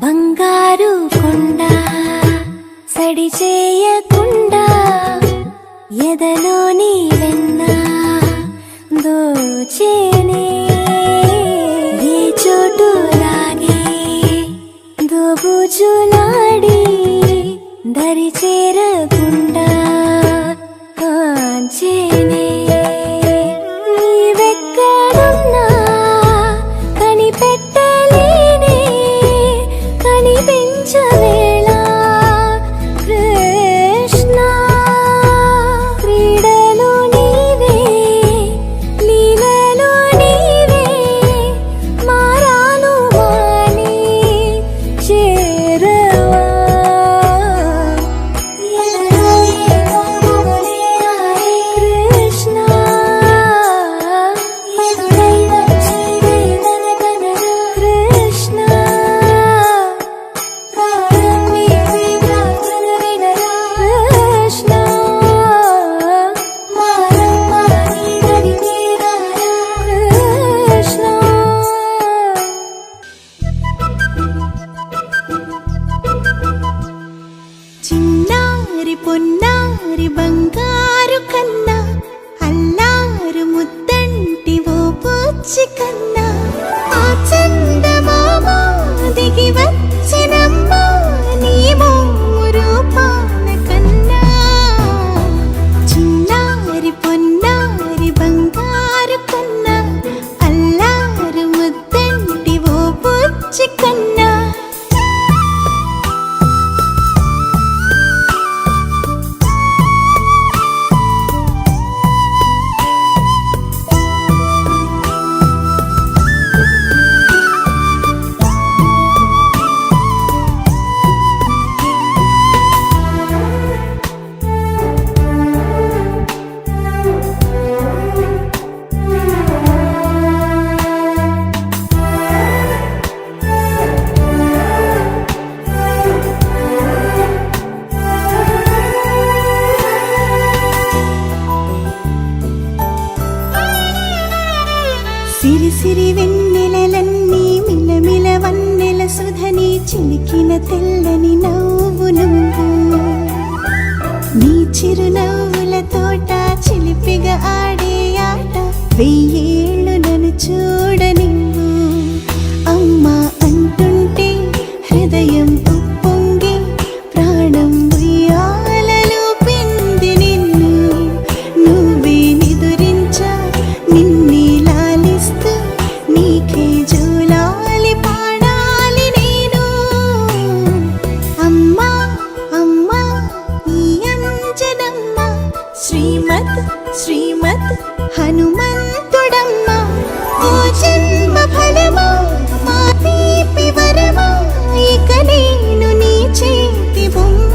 బంగారు కొండ సడి చేయకుండా ఎదలోని వెన్న దోచేనే ఏ చోటు లాగే దోబుచులాడి దరి చేరకుండా కాంచేనే నీవెక్కడున్నా కనిపెట్టలేనే కనిపించవేళ కృష్ణ క్రీడలు నీవే లీలలు నీవే మారాను వాణి చేరవా కృష్ణ కృష్ణ కృష్ణ చిన్నారి పొన్నారి బంగారు కన్నా అల్లారు ముద్దంటి ఓ పూచి కన్నా ఆ చందమామ దిగి వచ్చినమ్మా నీ మోము రూపాన కన్నా చిన్నారి పొన్నారి బంగారు కన్నా అల్లారు ముద్దంటి ఓ పూచి కన్నా సిరి సిరి వెన్నెలలన్నీ మిలమిల వన్నెల సుధని చిలికిన తెల్లని నవ్వు నువ్వు నీ చిరునవ్వుల తోట చిలిపిగా ఆడే ఆట వెయ్యేళ్ళు నన్ను చూడనివ్వు అమ్మా అంటుంటే హృదయం ఉప్పొంగి ప్రాణం ఉయ్యాలలో పిండి నిన్ను నువ్వే నిదురించా నిన్నే లాలిస్తూ నీకే జూలాలి పాడాలి నేను అమ్మా అమ్మా ఈ అంజనమ్మ శ్రీమత్ శ్రీమత్ హనుమంతుడమ్మ ఓ జన్మ ఫలమా మా తీపి వరమా ఇక నేను నీ చేతి బొమ్మ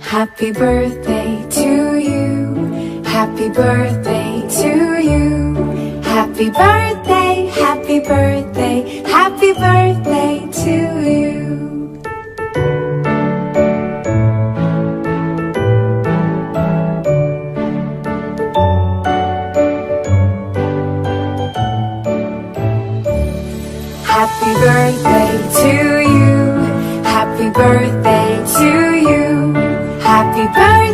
Happy birthday to you. Happy birthday to you. Happy birthday, happy birthday, happy birthday to you. Happy birthday to you. Happy birthday to you. Happy birthday.